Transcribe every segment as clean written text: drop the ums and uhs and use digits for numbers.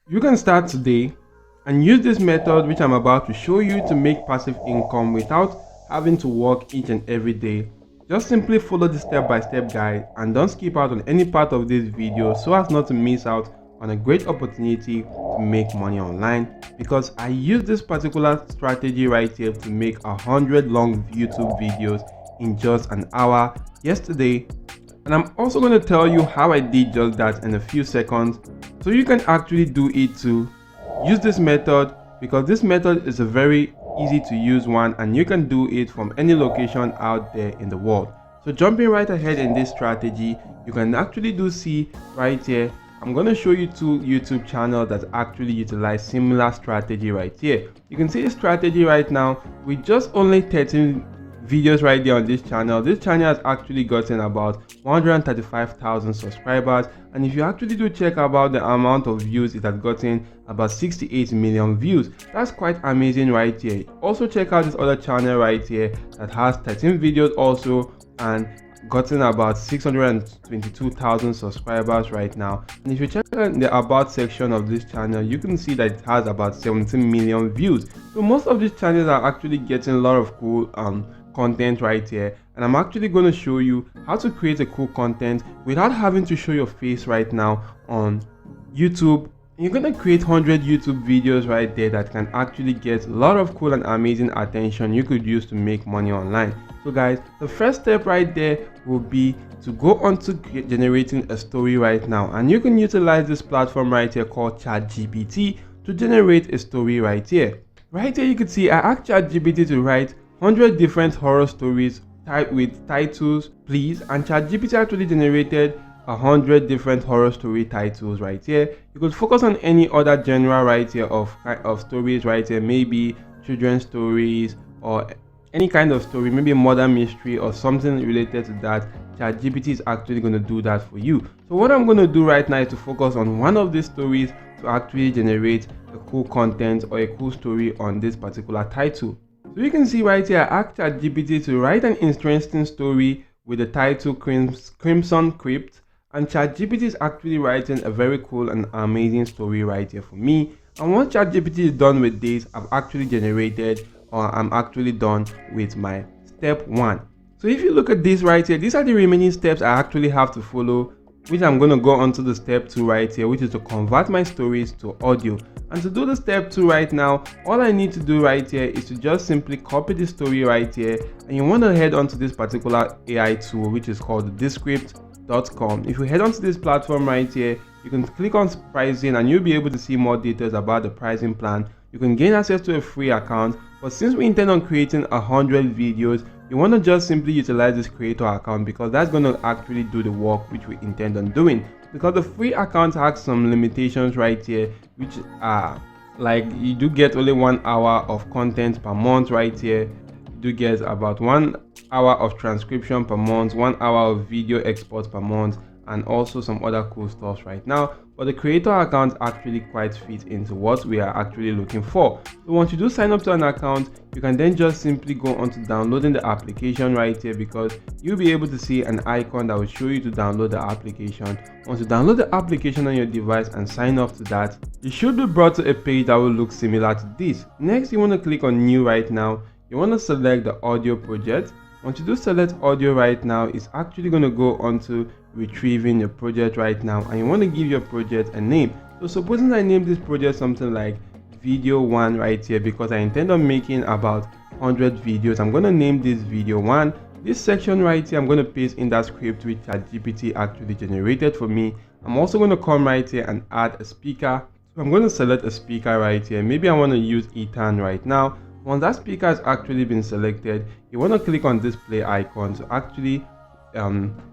You can start today and use this method which I'm about to show you to make passive income without having to work each and every day. Just simply follow the step-by-step guide and don't skip out on any part of this video so as not to miss out on a great opportunity to make money online, because I use this particular strategy right here to make 100 long YouTube videos in just an hour yesterday. And I'm also going to tell you how I did just that in a few seconds, so you can actually do it too. Use this method because this method is a very easy to use one and you can do it from any location out there in the world. So jumping right ahead in this strategy, you can actually see right here, I'm going to show you two YouTube channels that actually utilize similar strategy right here. You can see the strategy right now with just only 13 videos right there on this channel. This channel has actually gotten about 135,000 subscribers, and if you actually do check about the amount of views, it has gotten about 68 million views. That's quite amazing right here. Also check out this other channel right here that has 13 videos also and gotten about 622,000 subscribers right now. And if you check out the about section of this channel, you can see that it has about 17 million views. So most of these channels are actually getting a lot of cool content right here, and I'm actually going to show you how to create a cool content without having to show your face right now on YouTube. You're going to create 100 YouTube videos right there that can actually get a lot of cool and amazing attention you could use to make money online. So guys, the first step right there will be to go on to generating a story right now, and you can utilize this platform right here called ChatGPT to generate a story right here. Right here you can see I asked ChatGPT to write 100 different horror stories with titles please, and ChatGPT actually generated 100 different horror story titles right here. You could focus on any other genre right here of stories right here, maybe children's stories or any kind of story, maybe a murder mystery or something related to that. ChatGPT is actually going to do that for you. So what I'm going to do right now is to focus on one of these stories to actually generate a cool content or a cool story on this particular title. So you can see right here, I asked ChatGPT to write an interesting story with the title Crimson Crypt, and ChatGPT is actually writing a very cool and amazing story right here for me. And once ChatGPT is done with this, I've actually generated, or I'm actually done with my step 1. So if you look at this right here, these are the remaining steps I actually have to follow, which I'm going to go on to the step 2 right here, which is to convert my stories to audio. And to do the step 2 right now, all I need to do right here is to just simply copy the story right here, and you want to head onto this particular AI tool which is called Descript.com. If you head onto this platform right here, you can click on pricing and you'll be able to see more details about the pricing plan. You can gain access to a free account, but since we intend on creating 100 videos, you want to just simply utilize this creator account because that's going to actually do the work which we intend on doing. Because the free account has some limitations right here, which are like you do get only 1 hour of content per month right here. You do get about 1 hour of transcription per month, 1 hour of video export per month, and also some other cool stuff right now. But the creator account actually quite fits into what we are actually looking for. So once you do sign up to an account, you can then just simply go on to downloading the application right here, because you'll be able to see an icon that will show you to download the application. Once you download the application on your device and sign up to that, you should be brought to a page that will look similar to this. Next, you want to click on new right now. You want to select the audio project. Once you do select audio right now, it's actually going to go on to retrieving your project right now, and you want to give your project a name. So supposing I name this project something like video 1 right here, because I intend on making about 100 videos, I'm going to name this video 1. This section right here, I'm going to paste in that script which ChatGPT actually generated for me. I'm also going to come right here and add a speaker. So I'm going to select a speaker right here. Maybe I want to use Ethan right now. Once that speaker has actually been selected, you want to click on this play icon to actually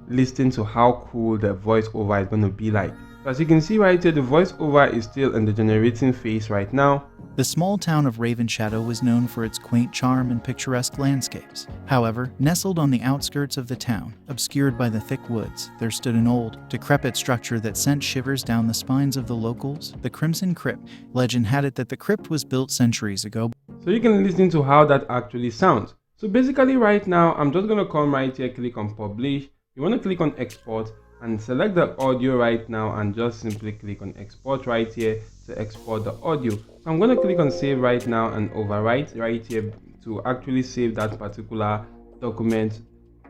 listen to how cool the voiceover is going to be like. So as you can see right here, the voiceover is still in the generating phase right now. The small town of Raven Shadow was known for its quaint charm and picturesque landscapes. However, nestled on the outskirts of the town, obscured by the thick woods, there stood an old, decrepit structure that sent shivers down the spines of the locals, the Crimson Crypt. Legend had it that the crypt was built centuries ago. So you can listen to how that actually sounds. So basically right now, I'm just going to come right here, click on publish. You want to click on export and select the audio right now and just simply click on export right here. to export the audio. So I'm going to click on save right now and overwrite right here to actually save that particular document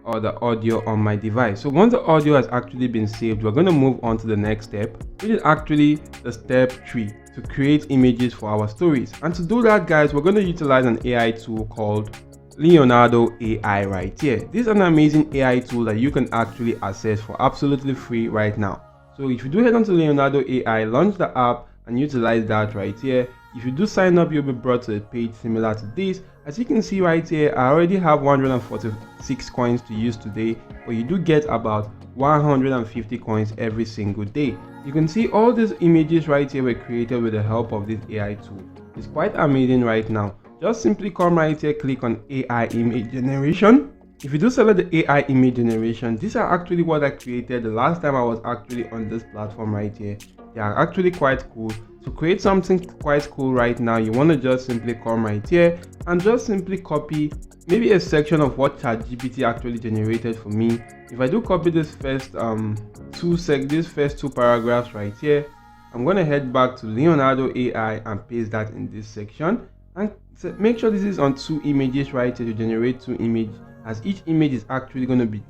or the audio on my device. So once the audio has actually been saved, we're going to move on to the next step, which is actually the step 3, to create images for our stories. And to do that, guys, we're going to utilize an AI tool called Leonardo.ai right here. This is an amazing AI tool that you can actually access for absolutely free right now. So if you do head on to Leonardo.ai, launch the app and utilize that right here. If you do sign up, you'll be brought to a page similar to this. As you can see right here, I already have 146 coins to use today, but you do get about 150 coins every single day. You can see all these images right here were created with the help of this AI tool. It's quite amazing right now. Just simply come right here, click on AI image generation. If you do select the AI image generation, these are actually what I created the last time I was actually on this platform right here. They are actually quite cool. To create something quite cool right now, you want to just simply come right here and just simply copy maybe a section of what ChatGPT actually generated for me. If I do copy this first two paragraphs right here, I'm going to head back to Leonardo AI and paste that in this section, and make sure this is on 2 images right here to generate 2 images, as each image is actually going to be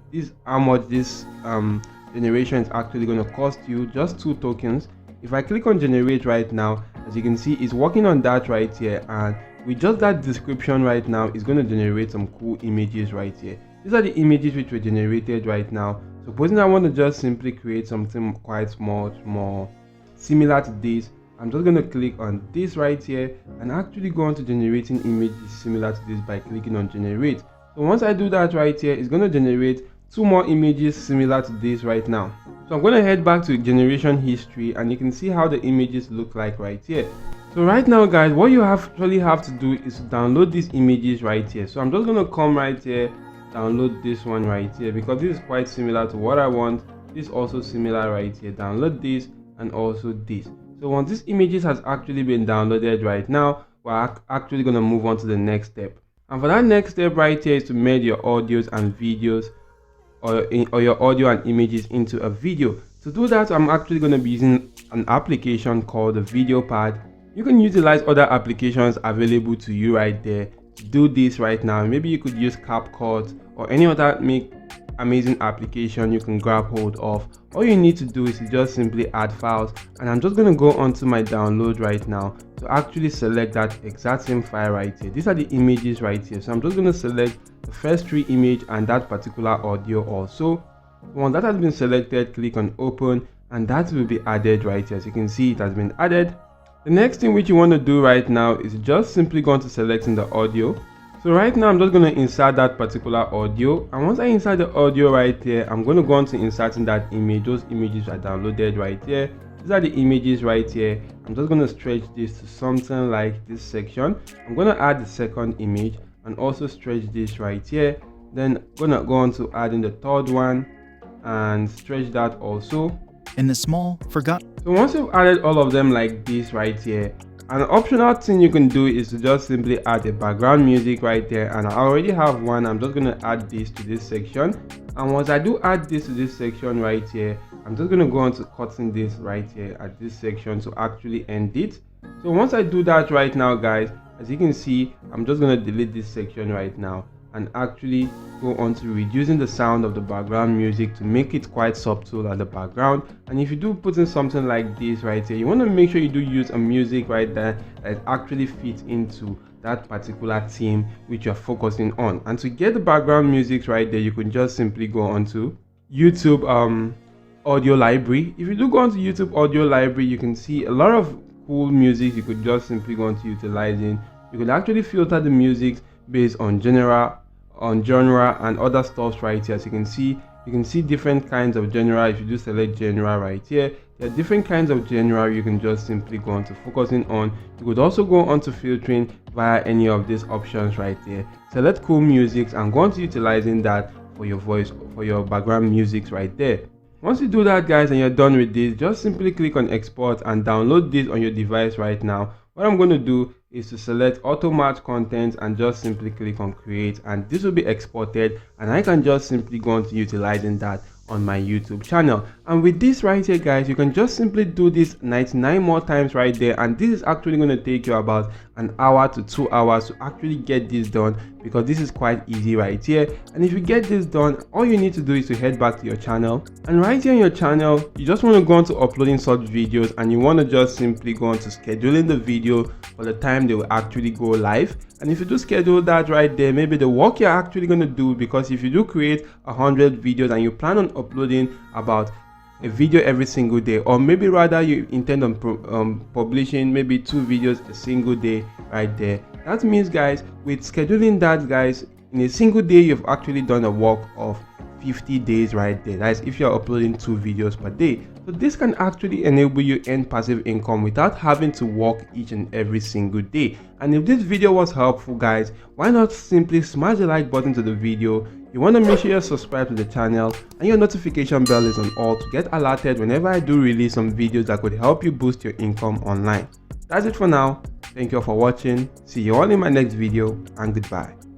how much this generation is actually going to cost you, just 2 tokens. If I click on generate right now, as you can see, it's working on that right here, and with just that description right now, it's going to generate some cool images right here. These are the images which were generated right now. Supposing I want to just simply create something quite much more similar to this, I'm just going to click on this right here and actually go on to generating images similar to this by clicking on generate. So once I do that right here, it's going to generate 2 more images similar to this right now. So I'm going to head back to generation history, and you can see how the images look like right here. So right now, guys, what you actually have to do is to download these images right here. So I'm just going to come right here, download this one right here, because this is quite similar to what I want. This is also similar right here. Download this and also this. So once these images has actually been downloaded right now, we're actually going to move on to the next step. And for that next step right here is to merge your audios and videos, or your audio and images into a video. To do that, I'm actually going to be using an application called the Video Pad. You can utilize other applications available to you right there to do this right now. Maybe you could use CapCut or any other amazing application you can grab hold of. All you need to do is to just simply add files, and I'm just going to go onto my download right now to actually select that exact same file right here. These are the images right here, so I'm just going to select the first 3 images and that particular audio also. Once that has been selected, click on open, and that will be added right here. As you can see, it has been added. The next thing which you want to do right now is just simply go on to selecting the audio. So right now I'm just going to insert that particular audio, and once I insert the audio right here, I'm going to go on to inserting that image. Those images are downloaded right here. These are the images right here. I'm just going to stretch this to something like this section. I'm going to add the second image and also stretch this right here. Then I'm going to go on to adding the third one and stretch that also. In the small, forgot. So once you've added all of them like this right here, an optional thing you can do is to just simply add a background music right there, and I already have one. I'm just going to add this to this section, and once I do add this to this section right here, I'm just going to go on to cutting this right here at this section to actually end it. So once I do that right now, guys, as you can see, I'm just going to delete this section right now and actually go on to reducing the sound of the background music to make it quite subtle at the background. And if you do put in something like this right here, you want to make sure you do use a music right there that actually fits into that particular theme which you're focusing on. And to get the background music right there, you can just simply go on to YouTube audio library. If you do go on to YouTube audio library, you can see a lot of cool music you could just simply go on to utilizing. You could actually filter the music based on genre and other stuff right here. As you can see different kinds of genre. If you do select genre right here, there are different kinds of genre you can just simply go on to focusing on. You could also go on to filtering via any of these options right there. Select cool music and go on to utilizing that for your voice, for your background music right there. Once you do that, guys, and you're done with this, just simply click on export and download this on your device right now. What I'm going to do is to select auto match content and just simply click on create, and this will be exported, and I can just simply go on to utilizing that on my YouTube channel. And with this right here, guys, you can just simply do this 99 more times right there, and this is actually going to take you about an hour to 2 hours to actually get this done, because this is quite easy right here. And if you get this done, all you need to do is to head back to your channel, and right here on your channel, you just want to go on to uploading such videos, and you want to just simply go on to scheduling the video for the time they will actually go live. And if you do schedule that right there, maybe the work you're actually going to do, because if you do create 100 videos and you plan on uploading about a video every single day, or maybe rather you intend on publishing maybe 2 videos a single day right there, that means, guys, with scheduling that, guys, in a single day you've actually done a work of 50 days right there. That's if you're uploading 2 videos per day. So this can actually enable you earn passive income without having to work each and every single day. And if this video was helpful, guys, why not simply smash the like button to the video? You want to make sure you're subscribed to the channel and your notification bell is on all to get alerted whenever I do release some videos that could help you boost your income online. That's it for now. Thank you all for watching. See you all in my next video, and goodbye.